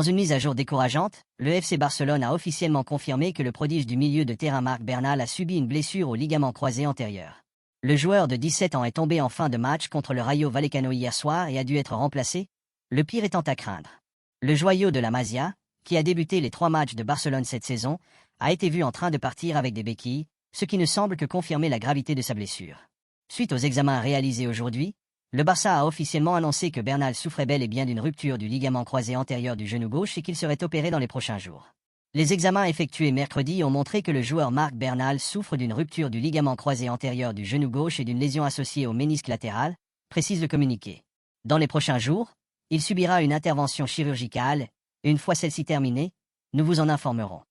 une mise à jour décourageante, le FC Barcelone a officiellement confirmé que le prodige du milieu de terrain Marc Bernal a subi une blessure au ligament croisé antérieur. Le joueur de 17 ans est tombé en fin de match contre le Rayo Vallecano hier soir et a dû être remplacé, le pire étant à craindre. Le joyau de la Masia, qui a débuté les 3 matchs de Barcelone cette saison, a été vu en train de partir avec des béquilles, ce qui ne semble que confirmer la gravité de sa blessure. Suite aux examens réalisés aujourd'hui, le Barça a officiellement annoncé que Bernal souffrait bel et bien d'une rupture du ligament croisé antérieur du genou gauche et qu'il serait opéré dans les prochains jours. Les examens effectués mercredi ont montré que le joueur Marc Bernal souffre d'une rupture du ligament croisé antérieur du genou gauche et d'une lésion associée au ménisque latéral, précise le communiqué. Dans les prochains jours, il subira une intervention chirurgicale, et une fois celle-ci terminée, nous vous en informerons.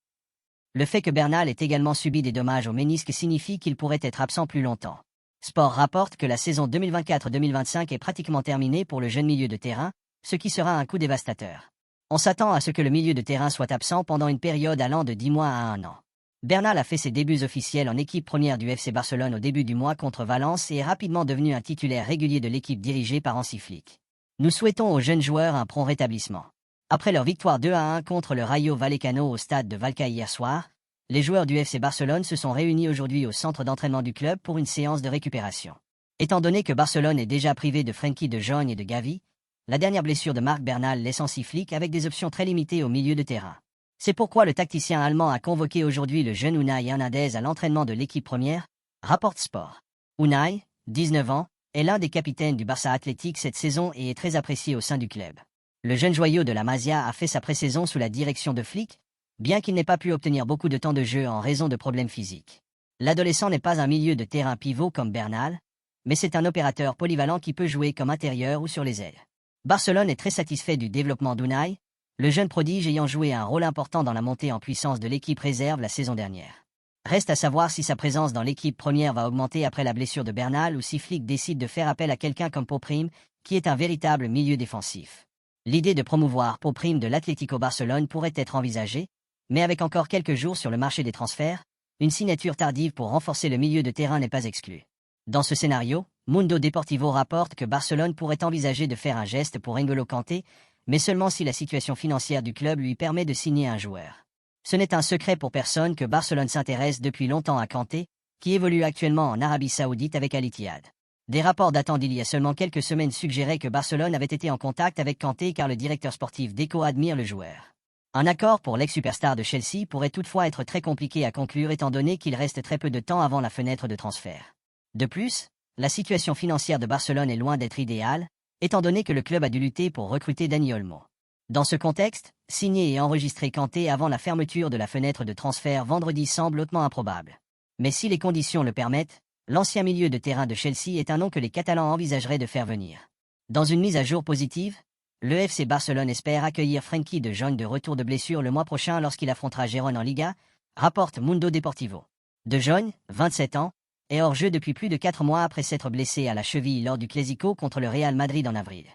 Le fait que Bernal ait également subi des dommages au ménisque signifie qu'il pourrait être absent plus longtemps. Sport rapporte que la saison 2024-2025 est pratiquement terminée pour le jeune milieu de terrain, ce qui sera un coup dévastateur. On s'attend à ce que le milieu de terrain soit absent pendant une période allant de 10 mois à 1 an. Bernal a fait ses débuts officiels en équipe première du FC Barcelone au début du mois contre Valence et est rapidement devenu un titulaire régulier de l'équipe dirigée par Hansi Flick. Nous souhaitons aux jeunes joueurs un prompt rétablissement. Après leur victoire 2-1 contre le Rayo Vallecano au stade de Valca hier soir, les joueurs du FC Barcelone se sont réunis aujourd'hui au centre d'entraînement du club pour une séance de récupération. Étant donné que Barcelone est déjà privé de Frenkie de Jong et de Gavi, la dernière blessure de Marc Bernal laisse Hansi Flick avec des options très limitées au milieu de terrain. C'est pourquoi le tacticien allemand a convoqué aujourd'hui le jeune Unai Hernandez à l'entraînement de l'équipe première, rapporte Sport. Unai, 19 ans, est l'un des capitaines du Barça Athletic cette saison et est très apprécié au sein du club. Le jeune joyau de la Masia a fait sa pré-saison sous la direction de Flick, bien qu'il n'ait pas pu obtenir beaucoup de temps de jeu en raison de problèmes physiques. L'adolescent n'est pas un milieu de terrain pivot comme Bernal, mais c'est un opérateur polyvalent qui peut jouer comme intérieur ou sur les ailes. Barcelone est très satisfait du développement d'Unai, le jeune prodige ayant joué un rôle important dans la montée en puissance de l'équipe réserve la saison dernière. Reste à savoir si sa présence dans l'équipe première va augmenter après la blessure de Bernal ou si Flick décide de faire appel à quelqu'un comme Pau-Prim, qui est un véritable milieu défensif. L'idée de promouvoir Pau-Prim de l'Atlético Barcelone pourrait être envisagée, mais avec encore quelques jours sur le marché des transferts, une signature tardive pour renforcer le milieu de terrain n'est pas exclue. Dans ce scénario, Mundo Deportivo rapporte que Barcelone pourrait envisager de faire un geste pour N'Golo Kanté, mais seulement si la situation financière du club lui permet de signer un joueur. Ce n'est un secret pour personne que Barcelone s'intéresse depuis longtemps à Kanté, qui évolue actuellement en Arabie Saoudite avec Al Ittihad. Des rapports datant d'il y a seulement quelques semaines suggéraient que Barcelone avait été en contact avec Kanté car le directeur sportif Deco admire le joueur. Un accord pour l'ex-superstar de Chelsea pourrait toutefois être très compliqué à conclure étant donné qu'il reste très peu de temps avant la fenêtre de transfert. De plus, la situation financière de Barcelone est loin d'être idéale, étant donné que le club a dû lutter pour recruter Dani Olmo. Dans ce contexte, signer et enregistrer Kanté avant la fermeture de la fenêtre de transfert vendredi semble hautement improbable. Mais si les conditions le permettent, l'ancien milieu de terrain de Chelsea est un nom que les Catalans envisageraient de faire venir. Dans une mise à jour positive, le FC Barcelone espère accueillir Frenkie de Jong de retour de blessure le mois prochain lorsqu'il affrontera Gérone en Liga, rapporte Mundo Deportivo. De Jong, 27 ans, est hors jeu depuis plus de 4 mois après s'être blessé à la cheville lors du Clásico contre le Real Madrid en avril.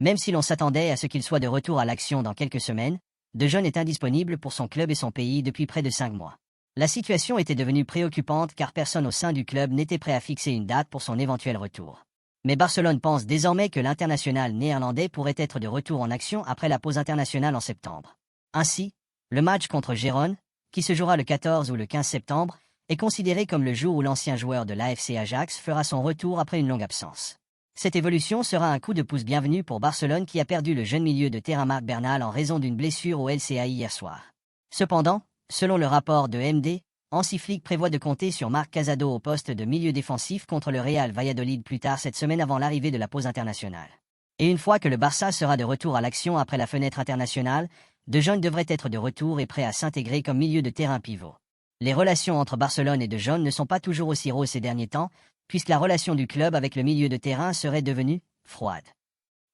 Même si l'on s'attendait à ce qu'il soit de retour à l'action dans quelques semaines, De Jong est indisponible pour son club et son pays depuis près de 5 mois. La situation était devenue préoccupante car personne au sein du club n'était prêt à fixer une date pour son éventuel retour. Mais Barcelone pense désormais que l'international néerlandais pourrait être de retour en action après la pause internationale en septembre. Ainsi, le match contre Gérone, qui se jouera le 14 ou le 15 septembre, est considéré comme le jour où l'ancien joueur de l'AFC Ajax fera son retour après une longue absence. Cette évolution sera un coup de pouce bienvenu pour Barcelone qui a perdu le jeune milieu de terrain Marc Bernal en raison d'une blessure au LCAI hier soir. Cependant, selon le rapport de MD, Hansi Flick prévoit de compter sur Marc Casado au poste de milieu défensif contre le Real Valladolid plus tard cette semaine avant l'arrivée de la pause internationale. Et une fois que le Barça sera de retour à l'action après la fenêtre internationale, De Jong devrait être de retour et prêt à s'intégrer comme milieu de terrain pivot. Les relations entre Barcelone et De Jong ne sont pas toujours aussi roses ces derniers temps, puisque la relation du club avec le milieu de terrain serait devenue froide.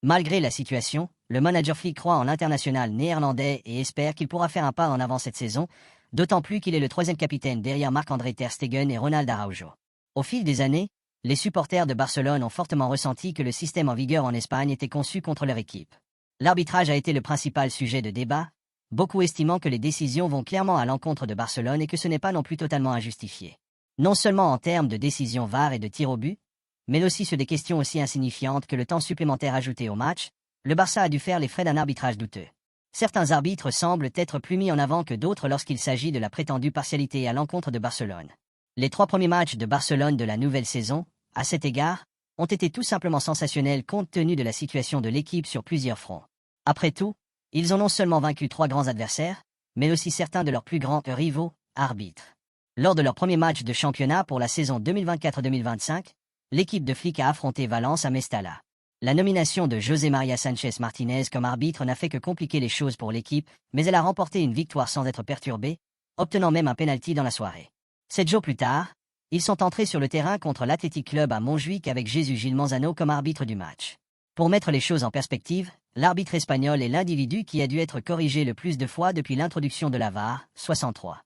Malgré la situation, le manager Flick croit en l'international néerlandais et espère qu'il pourra faire un pas en avant cette saison, d'autant plus qu'il est le 3e capitaine derrière Marc-André Ter Stegen et Ronald Araujo. Au fil des années, les supporters de Barcelone ont fortement ressenti que le système en vigueur en Espagne était conçu contre leur équipe. L'arbitrage a été le principal sujet de débat, beaucoup estimant que les décisions vont clairement à l'encontre de Barcelone et que ce n'est pas non plus totalement injustifié. Non seulement en termes de décisions VAR et de tirs au but, mais aussi sur des questions aussi insignifiantes que le temps supplémentaire ajouté au match, le Barça a dû faire les frais d'un arbitrage douteux. Certains arbitres semblent être plus mis en avant que d'autres lorsqu'il s'agit de la prétendue partialité à l'encontre de Barcelone. Les 3 premiers matchs de Barcelone de la nouvelle saison, à cet égard, ont été tout simplement sensationnels compte tenu de la situation de l'équipe sur plusieurs fronts. Après tout, ils ont non seulement vaincu 3 grands adversaires, mais aussi certains de leurs plus grands rivaux, arbitres. Lors de leur premier match de championnat pour la saison 2024-2025, l'équipe de Flick a affronté Valence à Mestalla. La nomination de José María Sánchez Martínez comme arbitre n'a fait que compliquer les choses pour l'équipe, mais elle a remporté une victoire sans être perturbée, obtenant même un pénalty dans la soirée. 7 jours plus tard, ils sont entrés sur le terrain contre l'Athletic Club à Montjuïc avec Jesús Gil Manzano comme arbitre du match. Pour mettre les choses en perspective, l'arbitre espagnol est l'individu qui a dû être corrigé le plus de fois depuis l'introduction de la VAR, 63.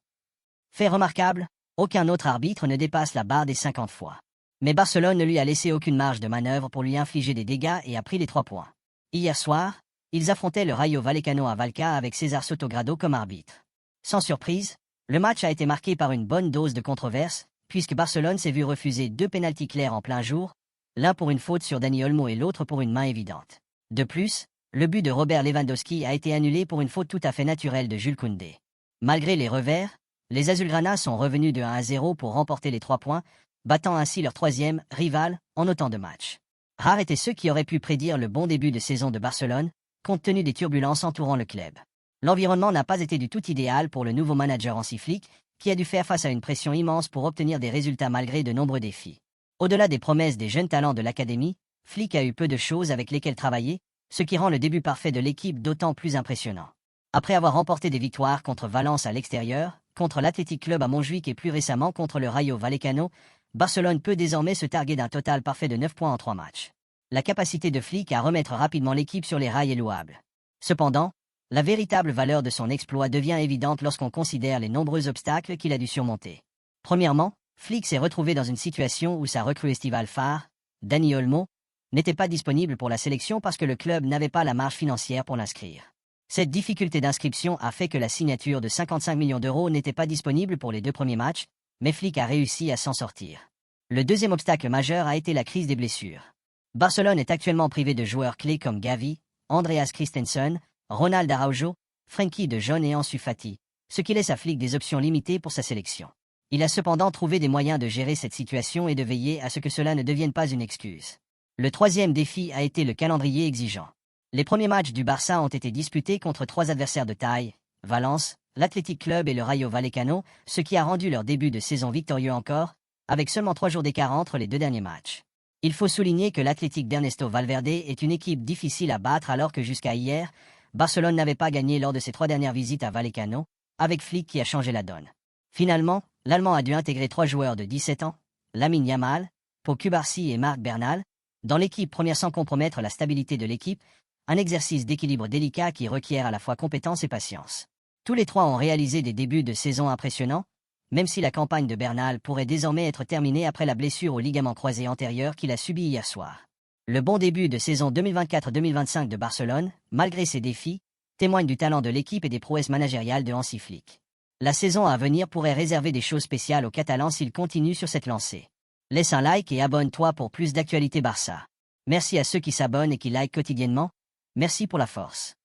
Fait remarquable, aucun autre arbitre ne dépasse la barre des 50 fois. Mais Barcelone ne lui a laissé aucune marge de manœuvre pour lui infliger des dégâts et a pris les 3 points. Hier soir, ils affrontaient le Rayo Vallecano à Valca avec César Sotogrado comme arbitre. Sans surprise, le match a été marqué par une bonne dose de controverse, puisque Barcelone s'est vu refuser 2 pénaltys clairs en plein jour, l'un pour une faute sur Dani Olmo et l'autre pour une main évidente. De plus, le but de Robert Lewandowski a été annulé pour une faute tout à fait naturelle de Jules Koundé. Malgré les revers, les Azulgrana sont revenus de 1-0 pour remporter les 3 points, battant ainsi leur 3e rival en autant de matchs. Rares étaient ceux qui auraient pu prédire le bon début de saison de Barcelone, compte tenu des turbulences entourant le club. L'environnement n'a pas été du tout idéal pour le nouveau manager Hansi Flick, qui a dû faire face à une pression immense pour obtenir des résultats malgré de nombreux défis. Au-delà des promesses des jeunes talents de l'académie, Flick a eu peu de choses avec lesquelles travailler, ce qui rend le début parfait de l'équipe d'autant plus impressionnant. Après avoir remporté des victoires contre Valence à l'extérieur, contre l'Athletic Club à Montjuïc et plus récemment contre le Rayo Vallecano, Barcelone peut désormais se targuer d'un total parfait de 9 points en 3 matchs. La capacité de Flick à remettre rapidement l'équipe sur les rails est louable. Cependant, la véritable valeur de son exploit devient évidente lorsqu'on considère les nombreux obstacles qu'il a dû surmonter. Premièrement, Flick s'est retrouvé dans une situation où sa recrue estivale phare, Dani Olmo, n'était pas disponible pour la sélection parce que le club n'avait pas la marge financière pour l'inscrire. Cette difficulté d'inscription a fait que la signature de 55 millions d'euros n'était pas disponible pour les 2 premiers matchs, mais Flick a réussi à s'en sortir. Le deuxième obstacle majeur a été la crise des blessures. Barcelone est actuellement privé de joueurs clés comme Gavi, Andreas Christensen, Ronald Araujo, Frenkie de Jong et Ansu Fati, ce qui laisse à Flick des options limitées pour sa sélection. Il a cependant trouvé des moyens de gérer cette situation et de veiller à ce que cela ne devienne pas une excuse. Le troisième défi a été le calendrier exigeant. Les premiers matchs du Barça ont été disputés contre 3 adversaires de taille, Valence, l'Athletic Club et le Rayo Vallecano, ce qui a rendu leur début de saison victorieux encore, avec seulement 3 jours d'écart entre les 2 derniers matchs. Il faut souligner que l'Athletic d'Ernesto Valverde est une équipe difficile à battre alors que jusqu'à hier, Barcelone n'avait pas gagné lors de ses 3 dernières visites à Vallecano, avec Flick qui a changé la donne. Finalement, l'Allemand a dû intégrer 3 joueurs de 17 ans, Lamine Yamal, Pau Cubarsí et Marc Bernal, dans l'équipe première sans compromettre la stabilité de l'équipe, un exercice d'équilibre délicat qui requiert à la fois compétence et patience. Tous les 3 ont réalisé des débuts de saison impressionnants, même si la campagne de Bernal pourrait désormais être terminée après la blessure au ligament croisé antérieur qu'il a subi hier soir. Le bon début de saison 2024-2025 de Barcelone, malgré ses défis, témoigne du talent de l'équipe et des prouesses managériales de Hansi Flick. La saison à venir pourrait réserver des choses spéciales aux Catalans s'ils continuent sur cette lancée. Laisse un like et abonne-toi pour plus d'actualités Barça. Merci à ceux qui s'abonnent et qui likent quotidiennement. Merci pour la force.